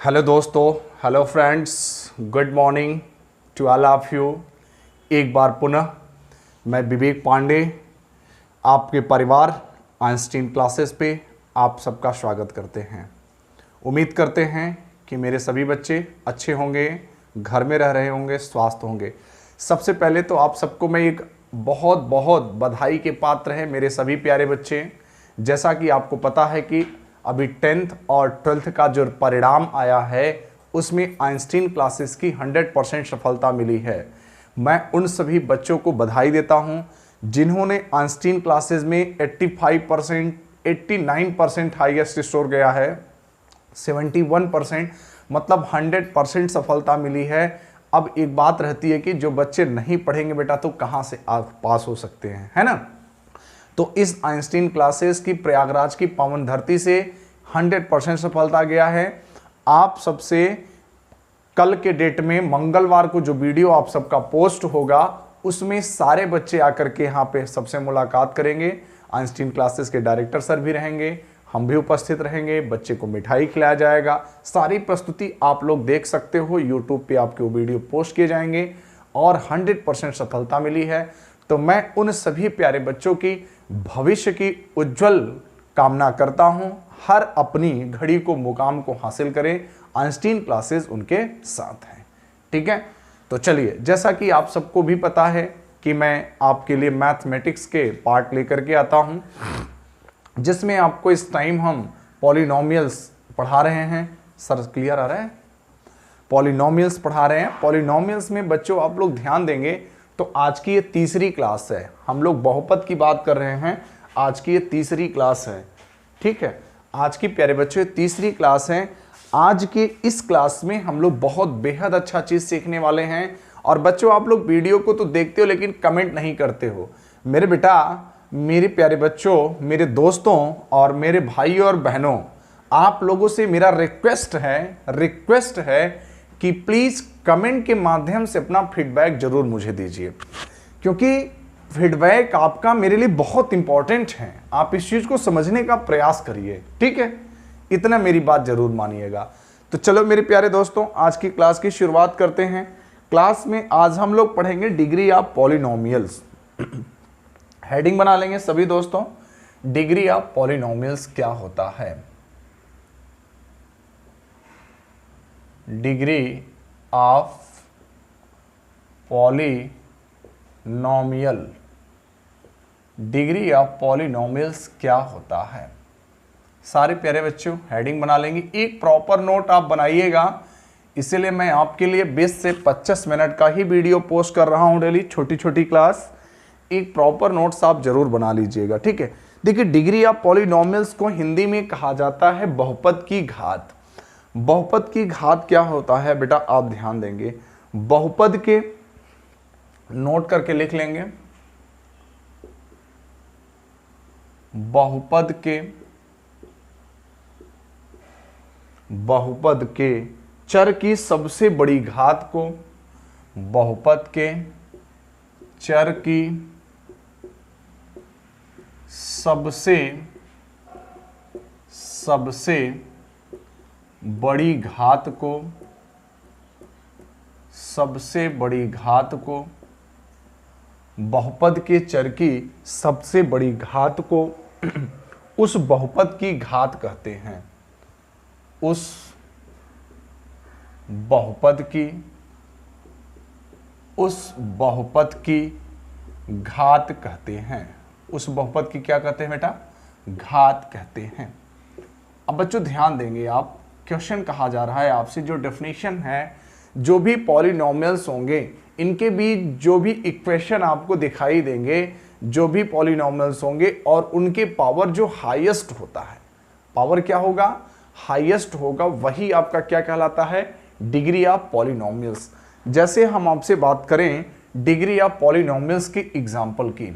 Hello दोस्तों, hello friends, good morning to all of you. एक बार पुनः मैं विवेक पांडे आपके परिवार आइंस्टीन क्लासेस पे आप सबका स्वागत करते हैं। उम्मीद करते हैं कि मेरे सभी बच्चे अच्छे होंगे, घर में रह रहे होंगे, स्वस्थ होंगे। सबसे पहले तो आप सबको मैं एक बहुत बहुत बधाई के पात्र हैं मेरे सभी प्यारे बच्चे। जैसा कि आपको पता है कि अभी 10th और 12th का जो परिणाम आया है उसमें आइंस्टीन क्लासेस की 100% सफलता मिली है। मैं उन सभी बच्चों को बधाई देता हूं जिन्होंने आइंस्टीन क्लासेस में 85%, 89% हाईएस्ट स्कोर गया है, 71% मतलब 100% सफलता मिली है। अब एक बात रहती है कि जो बच्चे नहीं पढ़ेंगे बेटा तो कहां से आप पास हो सकते हैं, है ना। तो इस आइंस्टीन क्लासेस की प्रयागराज की पावन धरती से 100% सफलता गया है। आप सबसे कल के डेट में मंगलवार को जो वीडियो आप सबका पोस्ट होगा उसमें सारे बच्चे आकर के यहाँ पे सबसे मुलाकात करेंगे। आइंस्टीन क्लासेस के डायरेक्टर सर भी रहेंगे, हम भी उपस्थित रहेंगे, बच्चे को मिठाई खिलाया जाएगा। सारी प्रस्तुति आप लोग देख सकते हो, यूट्यूब पे आपके वो वीडियो पोस्ट किए जाएंगे और 100% सफलता मिली है। तो मैं उन सभी प्यारे बच्चों की भविष्य की उज्जवल कामना करता हूं, हर अपनी घड़ी को मुकाम को हासिल करें। आइंस्टीन क्लासेस उनके साथ हैं, ठीक है। तो चलिए, जैसा कि आप सबको भी पता है कि मैं आपके लिए मैथमेटिक्स के पार्ट लेकर के आता हूं, जिसमें आपको इस टाइम हम पॉलिनोमियल्स पढ़ा रहे हैं। सर क्लियर आ रहा है? पॉलिनोमियल्स पढ़ा रहे हैं। पॉलिनोमियल्स में बच्चों आप लोग ध्यान देंगे तो आज की ये तीसरी क्लास है। हम लोग बहुपद की बात कर रहे हैं, आज की ये तीसरी क्लास है, ठीक है। आज की प्यारे बच्चों तीसरी क्लास है। आज के इस क्लास में हम लोग बहुत बेहद अच्छा चीज सीखने वाले हैं। और बच्चों आप लोग वीडियो को तो देखते हो लेकिन कमेंट नहीं करते हो। मेरे बेटा, मेरे प्यारे बच्चों, मेरे दोस्तों और मेरे भाइयों और बहनों, आप लोगों से मेरा रिक्वेस्ट है कि प्लीज कमेंट के माध्यम से अपना फीडबैक जरूर मुझे दीजिए, क्योंकि फीडबैक आपका मेरे लिए बहुत इंपॉर्टेंट है। आप इस चीज को समझने का प्रयास करिए, ठीक है। इतना मेरी बात जरूर मानिएगा। तो चलो मेरे प्यारे दोस्तों, आज की क्लास की शुरुआत करते हैं। क्लास में आज हम लोग पढ़ेंगे डिग्री ऑफ पॉलिनोमियल्स। हेडिंग बना लेंगे सभी दोस्तों, डिग्री ऑफ पॉलिनोमियल्स क्या होता है। Degree of polynomial, degree of polynomials क्या होता है। सारे प्यारे बच्चों हेडिंग बना लेंगे। एक प्रॉपर नोट आप बनाइएगा, इसीलिए मैं आपके लिए 20 से 25 मिनट का ही वीडियो पोस्ट कर रहा हूं डेली, छोटी छोटी क्लास। एक प्रॉपर नोट्स आप जरूर बना लीजिएगा, ठीक है। देखिए, डिग्री ऑफ पॉलिनोमियल्स को हिंदी में कहा जाता है बहुपद की घात। बहुपद की घात क्या होता है बेटा, आप ध्यान देंगे। बहुपद के नोट करके लिख लेंगे। बहुपद के चर की सबसे बड़ी घात को, बहुपद के चर की सबसे बड़ी घात को, सबसे बड़ी घात को, बहुपद के चर की सबसे बड़ी घात को उस बहुपद की घात कहते हैं। उस बहुपद की घात कहते हैं। उस बहुपद की क्या कहते हैं बेटा? घात कहते हैं। अब बच्चों ध्यान देंगे आप, क्वेश्चन कहा जा रहा है आपसे, जो डेफिनेशन है, जो भी पॉलिनोमियल्स होंगे इनके बीच जो भी इक्वेशन आपको दिखाई देंगे, जो भी पॉलिनोमियल्स होंगे और उनके पावर जो हाईएस्ट होता है, पावर क्या होगा? हाईएस्ट होगा, वही आपका क्या कहलाता है? Degree of polynomials. जैसे हम आपसे बात करें डिग्री ऑफ पॉलिनोमियल्स की एग्जांपल की,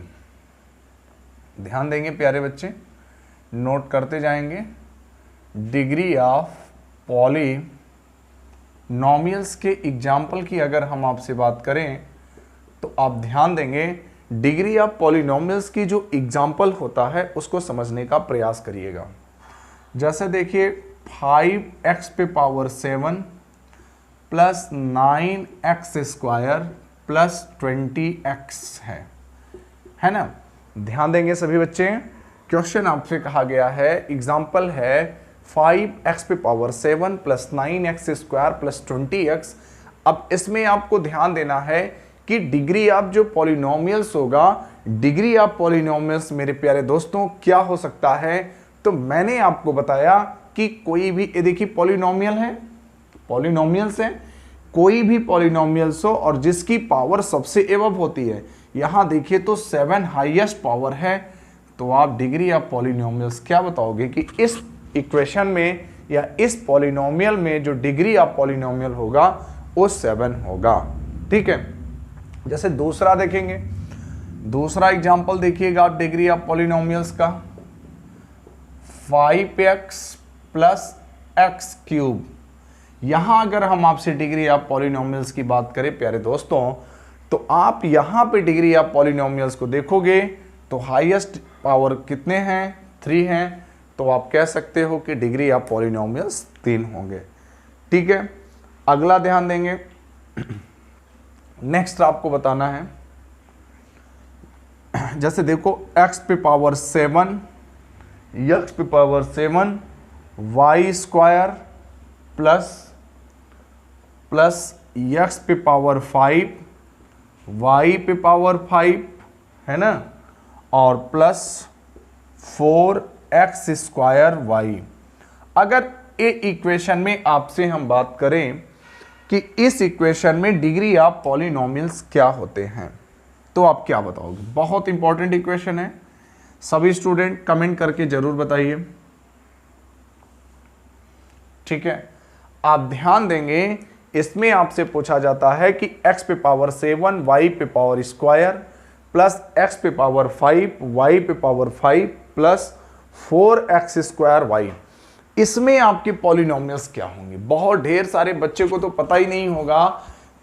ध्यान देंगे प्यारे बच्चे, नोट करते जाएंगे। डिग्री ऑफ पॉलिनोमियल्स के एग्जाम्पल की अगर हम आपसे बात करें तो आप ध्यान देंगे, डिग्री ऑफ पॉलिनोमियल्स की जो एग्जाम्पल होता है उसको समझने का प्रयास करिएगा। जैसे देखिए, 5x पे power 7 plus 9x square plus 20x है ना। ध्यान देंगे सभी बच्चे, क्वेश्चन आपसे कहा गया है, एग्जाम्पल है 5x पे power 7 plus 9x square plus 20x। अब इसमें आपको ध्यान देना है कि डिग्री ऑफ जो पॉलिनोमियल्स होगा, डिग्री ऑफ पॉलिनोमियल्स मेरे प्यारे दोस्तों क्या हो सकता है। तो मैंने आपको बताया कि कोई भी, ये देखिए पॉलिनोमियल है, पॉलिनोमियल्स है, कोई भी पॉलिनोमियल्स हो और जिसकी पावर सबसे एबव होती है, यहां देखिए तो 7 हाईएस्ट पावर है, तो आप डिग्री ऑफ पॉलिनोमियल्स क्या बताओगे कि इस इक्वेशन में या इस पॉलिनोमियल में जो डिग्री ऑफ पॉलिनोमियल होगा वो 7 होगा। ठीक है, जैसे दूसरा देखेंगे, दूसरा एग्जांपल देखिएगा आप डिग्री ऑफ पॉलिनोमियल्स का, 5x प्लस एक्स क्यूब। यहां अगर हम आपसे डिग्री ऑफ पॉलिनोमियल्स की बात करें प्यारे दोस्तों, तो आप यहां पे डिग्री ऑफ पॉलिनोमियल्स को देखोगे तो हाईएस्ट पावर कितने हैं, 3 हैं, तो आप कह सकते हो कि डिग्री ऑफ पॉलिनोमियल्स 3 होंगे। ठीक है, अगला ध्यान देंगे, नेक्स्ट आपको बताना है, जैसे देखो x पे पावर 7, x पे power 7 y square plus x पे पावर 5 y पे पावर 5 है ना, और प्लस 4x स्क्वायर y। अगर ये इक्वेशन में आपसे हम बात करें कि इस इक्वेशन में डिग्री ऑफ पॉलिनोमियल्स क्या होते हैं, तो आप क्या बताओगे। बहुत इंपॉर्टेंट इक्वेशन है, सभी स्टूडेंट कमेंट करके जरूर बताइए। ठीक है, आप ध्यान देंगे, इसमें आपसे पूछा जाता है कि x पे पावर 7 y पे पावर स्क्वायर प्लस x पे पावर 5 y पे power 5 plus 4x square y, इसमें आपके पॉलिनोमियल्स क्या होंगे। बहुत ढेर सारे बच्चे को तो पता ही नहीं होगा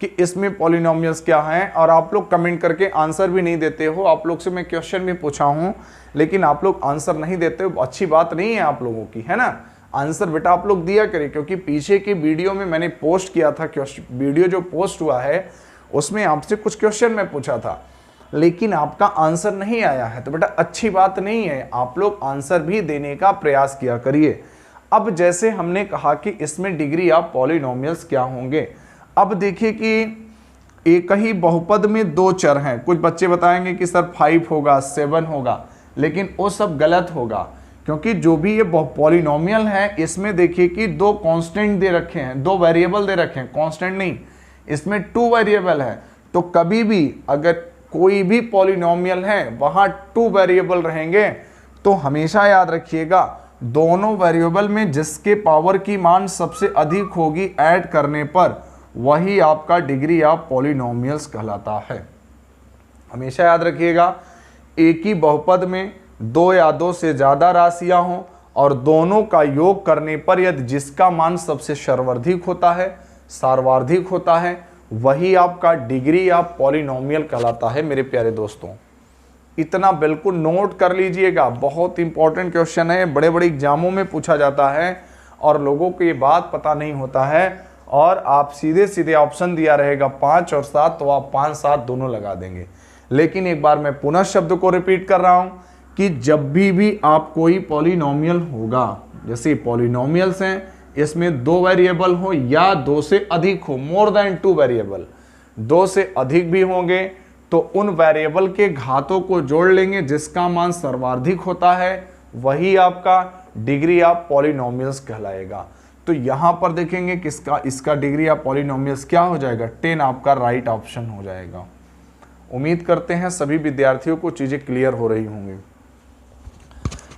कि इसमें पॉलिनोमियल्स क्या हैं, और आप लोग कमेंट करके आंसर भी नहीं देते हो। आप लोग से मैं क्वेश्चन भी पूछा हूं, लेकिन आप लोग आंसर नहीं देते हो, अच्छी बात नहीं है आप लोगों की, है ना। आंसर बेटा आप लोग दिया करें, क्योंकि पीछे की वीडियो में मैंने पोस्ट किया था, वीडियो जो पोस्ट हुआ है उसमें आपसे कुछ क्वेश्चन मैं पूछा था, लेकिन आपका आंसर नहीं आया है, तो बेटा अच्छी बात नहीं है, आप लोग आंसर भी देने का प्रयास किया करिए। अब जैसे हमने कहा कि इसमें डिग्री ऑफ पॉलिनोमियल्स क्या होंगे, अब देखिए कि एक ही बहुपद में 2 चर हैं। कुछ बच्चे बताएंगे कि सर 5 होगा, 7 होगा, लेकिन वो सब गलत होगा, क्योंकि जो भी ये पॉलिनोमियल है इसमें देखिए कि 2 कांस्टेंट दे रखे हैं, 2 वेरिएबल दे रखे हैं, कांस्टेंट नहीं, इसमें 2 वेरिएबल है। तो कभी भी अगर कोई भी पॉलिनोमियल है वहां 2 वेरिएबल रहेंगे, तो हमेशा याद रखिएगा दोनों वेरिएबल में जिसके पावर की मान सबसे अधिक होगी ऐड करने पर, वही आपका डिग्री ऑफ पॉलिनोमियल्स कहलाता है। हमेशा याद रखिएगा, एक ही बहुपद में 2 या 2 से ज़्यादा राशियां हों और दोनों का योग करने पर यदि जिसका मान सबसे सर्वाधिक होता है, सार्वधिक होता है, वही आपका डिग्री ऑफ पॉलिनोमियल कहलाता है मेरे प्यारे दोस्तों। इतना बिल्कुल नोट कर लीजिएगा, बहुत इंपॉर्टेंट क्वेश्चन है, बड़े बड़े एग्जामों में पूछा जाता है और लोगों को ये बात पता नहीं होता है, और आप सीधे सीधे ऑप्शन दिया रहेगा 5 और 7, तो आप 5 7 दोनों लगा देंगे। लेकिन एक बार मैं पुनः शब्द को रिपीट कर रहा हूं कि जब भी आप कोई पॉलिनोमियल होगा, जैसे पॉलिनोमियल्स हैं, इसमें 2 वेरिएबल हो या 2 से अधिक हो, मोर देन 2 वेरिएबल, 2 से अधिक भी होंगे, तो उन वेरिएबल के घातों को जोड़ लेंगे, जिसका मान सर्वाधिक होता है वही आपका डिग्री ऑफ पॉलिनोमियल्स कहलाएगा। तो यहां पर देखेंगे किसका, इसका डिग्री ऑफ पॉलिनोमियल्स क्या हो जाएगा, 10 आपका राइट ऑप्शन हो जाएगा। उम्मीद करते हैं सभी विद्यार्थियों को चीजें क्लियर हो रही होंगी।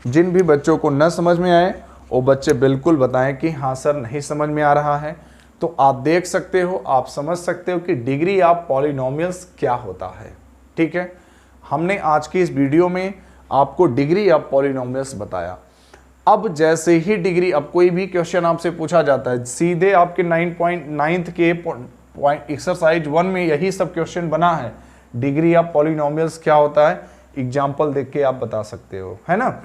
जिन भी बच्चों को न समझ में आए वो बच्चे बिल्कुल बताएं कि हाँ सर नहीं समझ में आ रहा है, तो आप देख सकते हो, आप समझ सकते हो कि डिग्री ऑफ पॉलिनोमियल्स क्या होता है। ठीक है, हमने आज की इस वीडियो में आपको डिग्री ऑफ पॉलिनोमियल्स बताया। अब जैसे ही डिग्री, अब कोई भी क्वेश्चन आपसे पूछा जाता है, सीधे आपके 9.9 के एक्सरसाइज 1 में यही सब क्वेश्चन बना है, डिग्री ऑफ पॉलिनोमियल्स क्या होता है, एग्जाम्पल देख के आप बता सकते हो, है ना।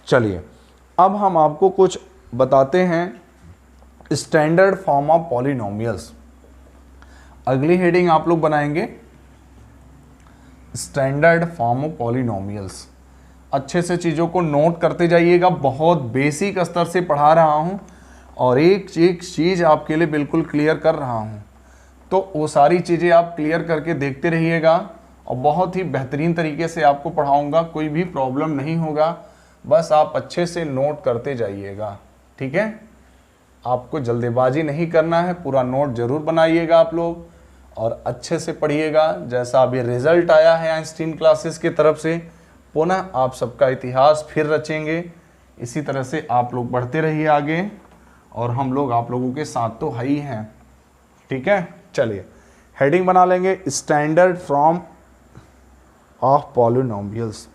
चलिए अब हम आपको कुछ बताते हैं स्टैंडर्ड फॉर्म ऑफ पॉलिनोमियल्स। अगली हेडिंग आप लोग बनाएंगे स्टैंडर्ड फॉर्म ऑफ पॉलिनोमियल्स। अच्छे से चीज़ों को नोट करते जाइएगा, बहुत बेसिक स्तर से पढ़ा रहा हूँ और एक एक चीज़ आपके लिए बिल्कुल क्लियर कर रहा हूँ, तो वो सारी चीज़ें आप क्लियर करके देखते रहिएगा और बहुत ही बेहतरीन तरीके से आपको पढ़ाऊँगा, कोई भी प्रॉब्लम नहीं होगा, बस आप अच्छे से नोट करते जाइएगा। ठीक है, आपको जल्दबाजी नहीं करना है, पूरा नोट जरूर बनाइएगा आप लोग और अच्छे से पढ़िएगा। जैसा अभी रिजल्ट आया है आइंस्टीन क्लासेस की तरफ से, पुनः आप सबका इतिहास फिर रचेंगे। इसी तरह से आप लोग बढ़ते रहिए आगे और हम लोग आप लोगों के साथ तो है ही हैं। ठीक है, चलिए हेडिंग बना लेंगे स्टैंडर्ड फॉर्म ऑफ पॉलिनोमियल्स।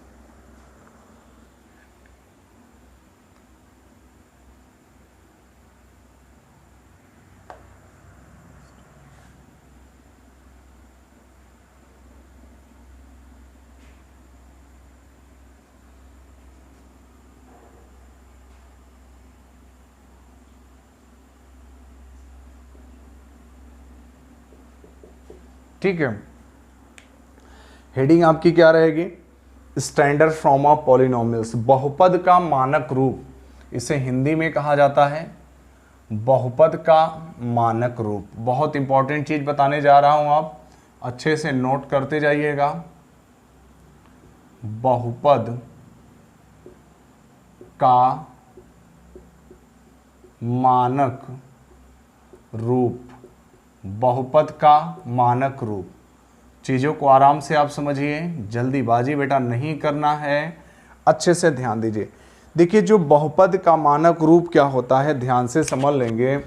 ठीक है, हेडिंग आपकी क्या रहेगी? स्टैंडर्ड फॉर्म ऑफ पॉलिनोमियल्स, बहुपद का मानक रूप, इसे हिंदी में कहा जाता है बहुपद का मानक रूप। बहुत इंपॉर्टेंट चीज बताने जा रहा हूं, आप अच्छे से नोट करते जाइएगा। बहुपद का मानक रूप, बहुपद का मानक रूप। चीज़ों को आराम से आप समझिए, जल्दीबाजी बेटा नहीं करना है, अच्छे से ध्यान दीजिए। देखिए जो बहुपद का मानक रूप क्या होता है, ध्यान से समझ लेंगे।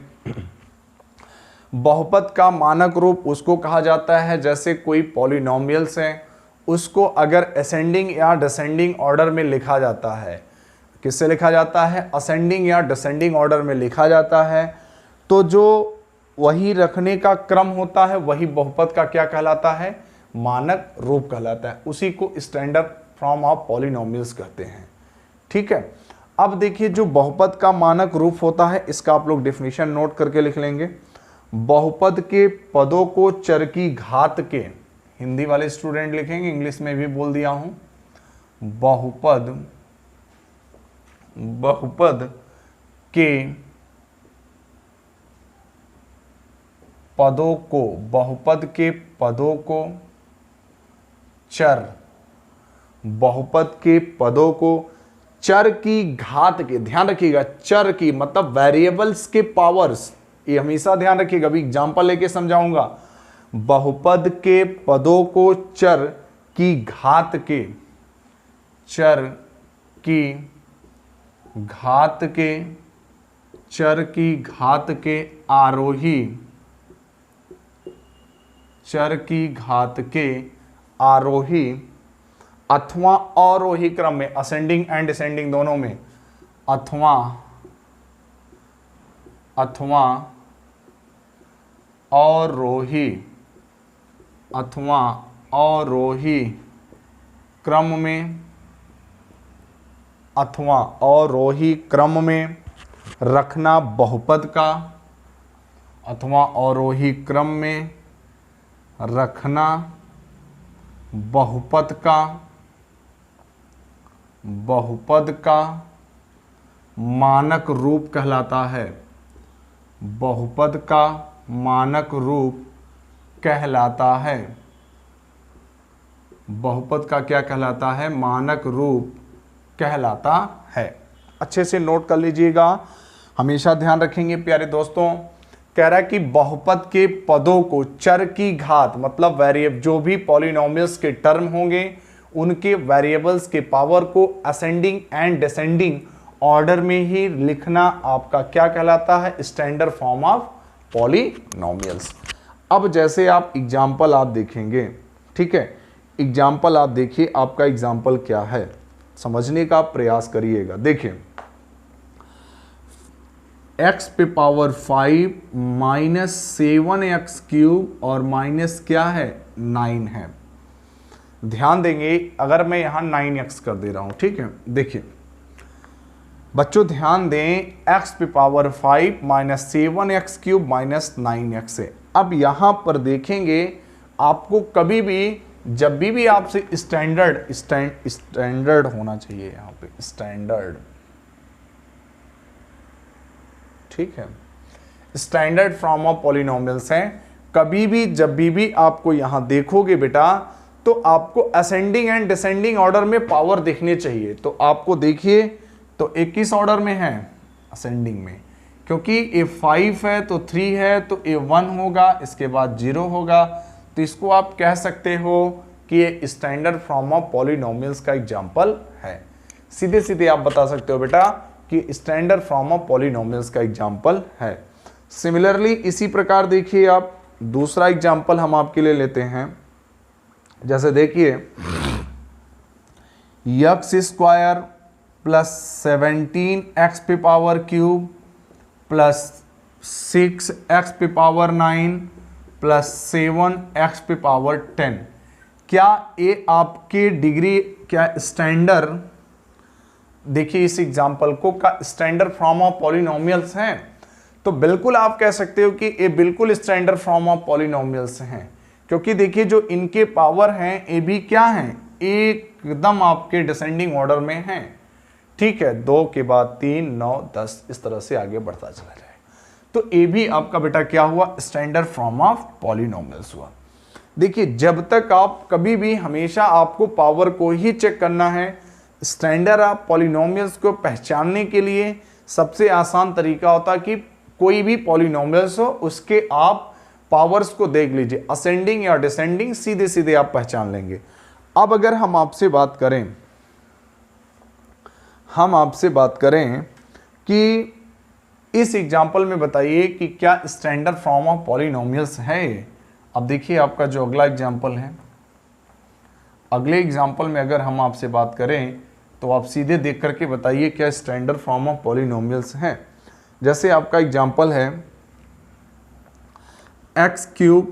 बहुपद का मानक रूप उसको कहा जाता है जैसे कोई पॉलिनोमियल्स है, उसको अगर असेंडिंग या डिसेंडिंग ऑर्डर में लिखा जाता है, किससे लिखा जाता है? असेंडिंग या डिसेंडिंग ऑर्डर में लिखा जाता है, तो जो वही रखने का क्रम होता है वही बहुपद का क्या कहलाता है? मानक रूप कहलाता है। उसी को स्टैंडर्ड फॉर्म ऑफ पॉलिनोमियल्स कहते हैं। ठीक है, अब देखिए जो बहुपद का मानक रूप होता है इसका आप लोग डेफिनेशन नोट करके लिख लेंगे। बहुपद के पदों को चर की घात के, हिंदी वाले स्टूडेंट लिखेंगे, इंग्लिश में भी बोल दिया हूं, बहुपद के पदों को, बहुपद के पदों को चर, बहुपद के पदों को चर की घात के, ध्यान रखिएगा, चर की मतलब वेरिएबल्स के पावर्स, ये हमेशा ध्यान रखिएगा, अभी एग्जांपल लेके समझाऊंगा। बहुपद के पदों को चर की घात के, चर की घात के, चर की घात के आरोही, चर की घात के आरोही अथवा अवरोही क्रम में, असेंडिंग एंड डिसेंडिंग दोनों में, अथवा अवरोही, अथवा अवरोही क्रम में, अथवा अवरोही क्रम में रखना बहुपद का, अथवा अवरोही क्रम में रखना बहुपद का, बहुपद का मानक रूप कहलाता है, बहुपद का मानक रूप कहलाता है। बहुपद का क्या कहलाता है? मानक रूप कहलाता है। अच्छे से नोट कर लीजिएगा, हमेशा ध्यान रखेंगे प्यारे दोस्तों। कह रहा है कि बहुपद के पदों को चर की घात मतलब वेरिएबल, जो भी पॉलिनोमियल्स के टर्म होंगे उनके वेरिएबल्स के पावर को असेंडिंग एंड डिसेंडिंग ऑर्डर में ही लिखना आपका क्या कहलाता है? Standard form of polynomials. अब जैसे आप एग्जाम्पल आप देखेंगे, ठीक है, एग्जाम्पल आप देखिए, आपका एग्जाम्पल क्या है समझने का प्रयास करिएगा। देखिए x पे पावर 5 माइनस 7x³ और माइनस क्या है? 9 है। ध्यान देंगे, अगर मैं यहां 9x कर दे रहा हूं, ठीक है, देखिए बच्चों ध्यान दें, x पे power 5 minus 7x³ minus 9x है। अब यहां पर देखेंगे आपको कभी भी जब भी आपसे स्टैंडर्ड होना चाहिए, यहां पे स्टैंडर्ड, ठीक है, स्टैंडर्ड फॉर्म ऑफ पॉलिनोमियल्स हैं। कभी भी जब भी आपको यहां देखोगे बेटा तो आपको असेंडिंग एंड डिसेंडिंग ऑर्डर में पावर देखने चाहिए। तो आपको देखिए तो एक किस ऑर्डर में है, असेंडिंग में, क्योंकि ए 5 है तो 3 है तो ए 1 होगा, इसके बाद 0 होगा। तो इसको आप कह सकते हो कि ये स्टैंडर्ड फॉर्म ऑफ पॉलिनोमियल्स का एग्जांपल है। सीधे सीधे आप बता सकते हो बेटा कि स्टैंडर्ड फॉर्म ऑफ पॉलिनोमियल्स का एग्जांपल है। सिमिलरली इसी प्रकार देखिए आप दूसरा एग्जांपल हम आपके लिए लेते हैं। जैसे देखिए x² प्लस 17x पे पावर क्यूब प्लस 6x पे पावर 9 प्लस 7x पे पावर 10, क्या ये आपके डिग्री, क्या स्टैंडर्ड, देखिए इस एग्जांपल को का स्टैंडर्ड फॉर्म ऑफ पॉलिनोमियल्स हैं? तो बिल्कुल आप कह सकते हो कि ये बिल्कुल स्टैंडर्ड फॉर्म ऑफ पॉलिनोमियल्स हैं, क्योंकि देखिए जो इनके पावर हैं ये भी क्या हैं, एकदम आपके डिसेंडिंग ऑर्डर में हैं, ठीक है, 2 के बाद 3, 9, 10 इस तरह से आगे बढ़ता चला जाए। तो ये भी आपका बेटा क्या हुआ, स्टैंडर्ड फॉर्म ऑफ पॉलिनोमियल्स हुआ। देखिए जब तक आप कभी भी हमेशा आपको पावर को ही चेक करना है। स्टैंडर्ड ऑफ पॉलिनोमियल्स को पहचानने के लिए सबसे आसान तरीका होता है कि कोई भी पॉलिनोमियल्स हो उसके आप पावर्स को देख लीजिए, असेंडिंग या डिसेंडिंग, सीधे सीधे आप पहचान लेंगे। अब अगर हम आपसे बात करें कि इस एग्जाम्पल में बताइए कि क्या स्टैंडर्ड फॉर्म ऑफ पॉलिनोमियल्स है। अब देखिए आपका जो अगला एग्जाम्पल है, अगले एग्जाम्पल में अगर हम आपसे बात करें तो आप सीधे देख करके बताइए क्या स्टैंडर्ड फॉर्म ऑफ पॉलिनोमियल्स हैं। जैसे आपका एग्जाम्पल है x³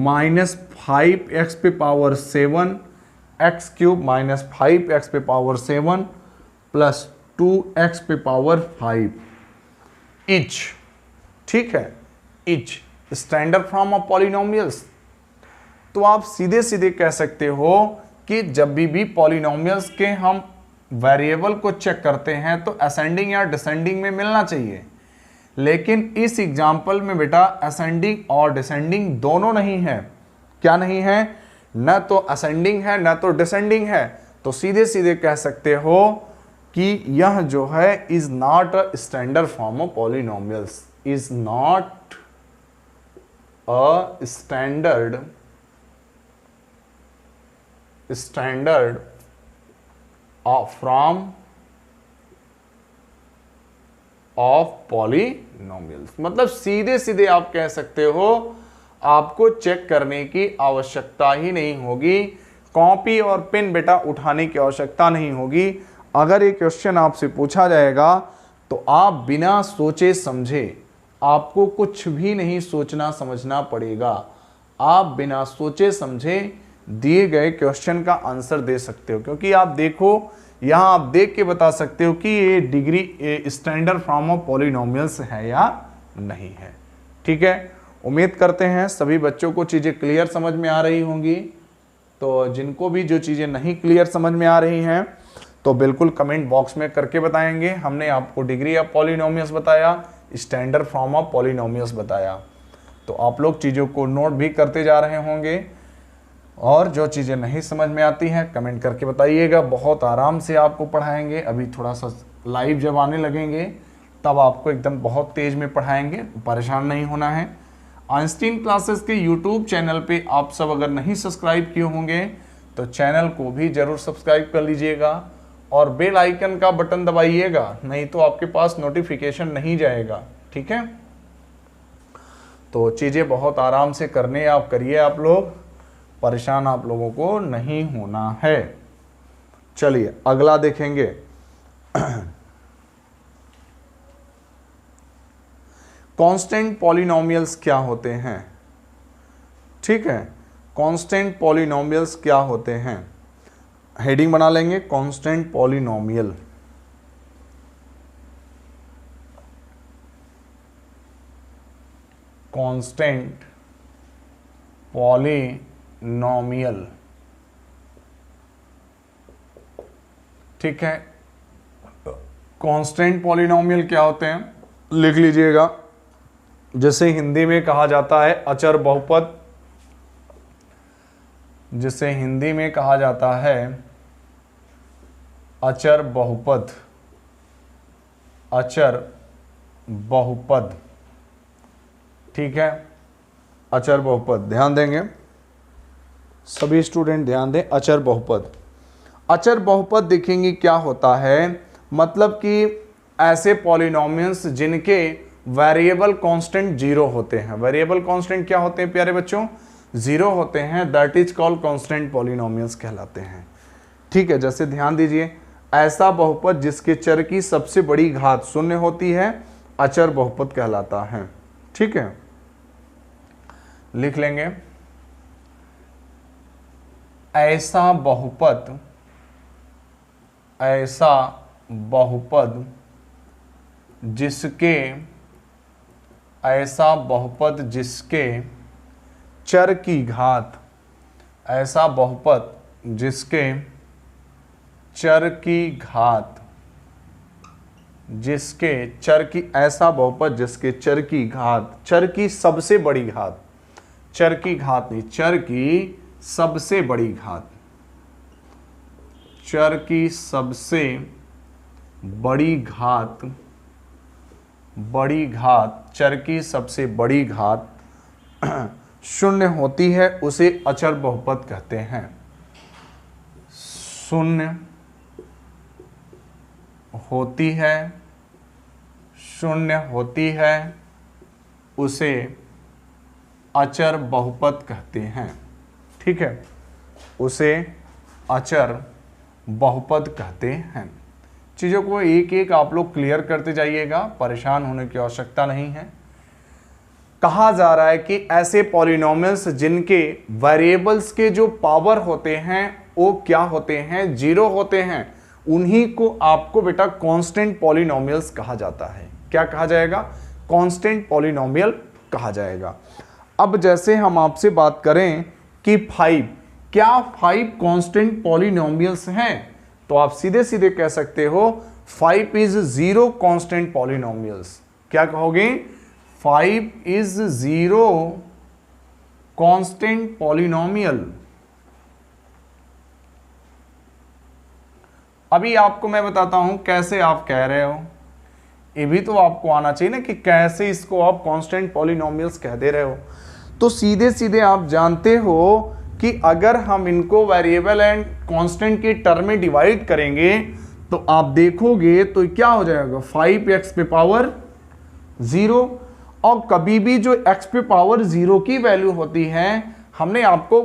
माइनस 5x पे पावर 7, x³ माइनस 5x पे पावर 7 प्लस 2x पे पावर 5 इच, ठीक है, etch standard form of polynomials. तो आप सीधे सीधे कह सकते हो कि जब भी पॉलिनोमियल्स के हम वेरिएबल को चेक करते हैं तो असेंडिंग या डिसेंडिंग में मिलना चाहिए, लेकिन इस एग्जाम्पल में बेटा असेंडिंग और डिसेंडिंग दोनों नहीं है। क्या नहीं है, न तो असेंडिंग है न तो डिसेंडिंग है। तो सीधे सीधे कह सकते हो कि यह जो है is not a standard form of polynomials, is not a standard form of polynomials. मतलब सीधे सीधे आप कह सकते हो आपको चेक करने की आवश्यकता ही नहीं होगी, कॉपी और पेन बेटा उठाने की आवश्यकता नहीं होगी। अगर एक क्वेश्चन आपसे पूछा जाएगा तो आप बिना सोचे समझे, आपको कुछ भी नहीं सोचना समझना पड़ेगा, आप बिना सोचे समझे दिए गए क्वेश्चन का आंसर दे सकते हो, क्योंकि आप देखो यहां आप देख के बता सकते हो कि ये degree standard form of polynomials है या नहीं है। ठीक है, उम्मीद करते हैं सभी बच्चों को चीज़ें क्लियर समझ में आ रही होंगी। तो जिनको भी जो चीज़ें नहीं क्लियर समझ में आ रही हैं तो बिल्कुल कमेंट बॉक्स में करके बताएंगे। हमने आपको डिग्री ऑफ पॉलिनोमियल्स बताया, स्टैंडर्ड फॉर्म ऑफ पॉलिनोमियल्स बताया, तो आप लोग चीज़ों को नोट भी करते जा रहे होंगे और जो चीज़ें नहीं समझ में आती हैं कमेंट करके बताइएगा। बहुत आराम से आपको पढ़ाएंगे। अभी थोड़ा सा लाइव जब आने लगेंगे तब आपको एकदम बहुत तेज़ में पढ़ाएंगे, परेशान नहीं होना है। आइंस्टीन क्लासेस के यूट्यूब चैनल पे आप सब अगर नहीं सब्सक्राइब किए होंगे तो चैनल को भी ज़रूर सब्सक्राइब कर लीजिएगा और बेल आइकन का बटन दबाइएगा, नहीं तो आपके पास नोटिफिकेशन नहीं जाएगा। ठीक है, तो चीज़ें बहुत आराम से करने आप करिए, आप लोग परेशान आप लोगों को नहीं होना है। चलिए अगला देखेंगे। कांस्टेंट पॉलिनोमियल्स क्या होते हैं। ठीक है, कांस्टेंट पॉलिनोमियल्स क्या होते हैं, हेडिंग बना लेंगे कांस्टेंट पॉलिनोमियल। Constant polynomial. ठीक है, कांस्टेंट पॉलिनोमियल क्या होते हैं लिख लीजिएगा। जिसे हिंदी में कहा जाता है अचर बहुपद, जिसे हिंदी में कहा जाता है अचर बहुपद, अचर बहुपद। ठीक है, अचर बहुपद ध्यान देंगे, सभी स्टूडेंट ध्यान दें। अचर बहुपद, अचर बहुपद देखेंगे क्या होता है, मतलब कि ऐसे पॉलिनोमियल्स जिनके वेरिएबल कांस्टेंट जीरो होते हैं। वेरिएबल कांस्टेंट क्या होते हैं प्यारे बच्चों, जीरो होते हैं, that is called constant polynomials कहलाते हैं। ठीक है, जैसे ध्यान दीजिए, ऐसा बहुपद जिसके चर की सबसे बड़ी घात शून्य होती है अचर बहुपद कहलाता है। ठीक है, लिख लेंगे, ऐसा बहुपद, ऐसा बहुपद जिसके, ऐसा बहुपद जिसके चर की घात, ऐसा बहुपद जिसके चर की घात, जिसके चर की, ऐसा बहुपद जिसके चर की घात, चर की सबसे बड़ी घात, चर की घात नहीं, चर की सबसे बड़ी घात, चर की सबसे बड़ी घात, बड़ी घात, चर की सबसे बड़ी घात शून्य होती है, उसे अचर बहुपद कहते हैं। शून्य होती है, शून्य होती है, उसे अचर बहुपद कहते हैं। ठीक है, उसे अचर बहुपद कहते हैं। चीज़ों को एक एक आप लोग क्लियर करते जाइएगा, परेशान होने की आवश्यकता नहीं है। कहा जा रहा है कि ऐसे पॉलिनोमियल्स जिनके वेरिएबल्स के जो पावर होते हैं वो क्या होते हैं, जीरो होते हैं, उन्हीं को आपको बेटा कांस्टेंट पॉलिनोमियल्स कहा जाता है। क्या कहा जाएगा, कांस्टेंट पॉलिनोमियल कहा जाएगा। अब जैसे हम आपसे बात करें कि 5, क्या 5 कांस्टेंट पॉलिनोमियल्स हैं, तो आप सीधे सीधे कह सकते हो 5 इज 0 कांस्टेंट पॉलिनोमियल्स। क्या कहोगे, 5 इज 0 कांस्टेंट पॉलिनोमियल। अभी आपको मैं बताता हूं कैसे आप कह रहे हो, ये भी तो आपको आना चाहिए ना कि कैसे इसको आप कांस्टेंट पॉलिनोमियल्स कह दे रहे हो। तो सीधे सीधे आप जानते हो कि अगर हम इनको वेरिएबल एंड कांस्टेंट के टर्म में डिवाइड करेंगे तो आप देखोगे तो क्या हो जाएगा, 5x पे पावर 0। और कभी भी जो x पे पावर 0 की वैल्यू होती है, हमने आपको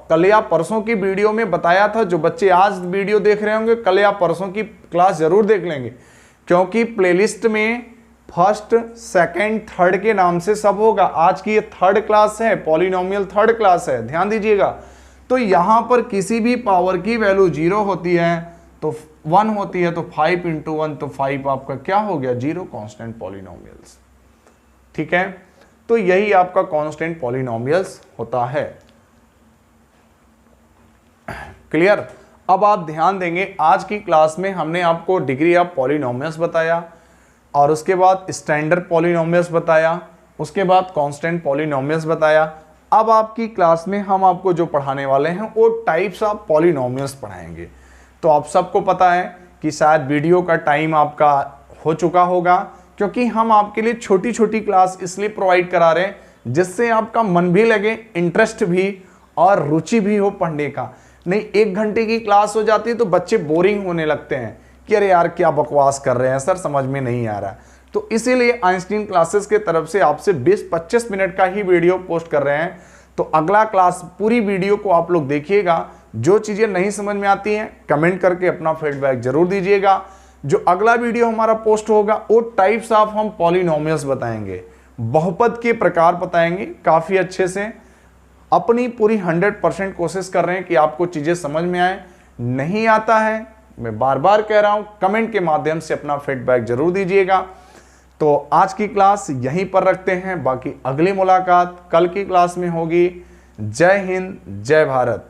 कल या परसों की वीडियो में बताया था। जो बच्चे आज वीडियो देख रहे होंगे कल या परसों की क्लास जरूर देख लेंगे, क्योंकि प्लेलिस्ट में फर्स्ट, सेकंड, थर्ड के नाम से सब होगा। आज की ये थर्ड क्लास है, पॉलिनोमियल थर्ड क्लास है, ध्यान दीजिएगा। तो यहां पर किसी भी पावर की वैल्यू 0 होती है तो 1 होती है, तो 5 इंटू 1 तो 5 आपका क्या हो गया, 0 कांस्टेंट पॉलिनोमियल्स। ठीक है, तो यही आपका कांस्टेंट पॉलिनोमियल्स होता है। क्लियर। अब आप ध्यान देंगे, आज की क्लास में हमने आपको डिग्री ऑफ पॉलिनोमियल्स बताया, और उसके बाद स्टैंडर्ड पॉलिनोमियल्स बताया, उसके बाद कांस्टेंट पॉलिनोमियल्स बताया। अब आपकी क्लास में हम आपको जो पढ़ाने वाले हैं वो टाइप्स ऑफ पॉलिनोमियल्स पढ़ाएंगे। तो आप सबको पता है कि शायद वीडियो का टाइम आपका हो चुका होगा, क्योंकि हम आपके लिए छोटी छोटी क्लास इसलिए प्रोवाइड करा रहे हैं जिससे आपका मन भी लगे, इंटरेस्ट भी और रुचि भी हो पढ़ने का। नहीं 1 घंटे की क्लास हो जाती है तो बच्चे बोरिंग होने लगते हैं कि अरे यार क्या बकवास कर रहे हैं सर, समझ में नहीं आ रहा है। तो इसीलिए आइंस्टीन क्लासेस के तरफ से आपसे 20-25 मिनट का ही वीडियो पोस्ट कर रहे हैं। तो अगला क्लास पूरी वीडियो को आप लोग देखिएगा। जो चीज़ें नहीं समझ में आती हैं कमेंट करके अपना फीडबैक जरूर दीजिएगा। जो अगला वीडियो हमारा पोस्ट होगा वो टाइप्स ऑफ हम पॉलिनोमियल्स बताएंगे, बहुपद के प्रकार बताएंगे काफ़ी अच्छे से। अपनी पूरी 100% कोशिश कर रहे हैं कि आपको चीज़ें समझ में आए। नहीं आता है, मैं बार बार कह रहा हूं, कमेंट के माध्यम से अपना फीडबैक जरूर दीजिएगा। तो आज की क्लास यहीं पर रखते हैं, बाकी अगली मुलाकात कल की क्लास में होगी। जय हिंद, जय भारत।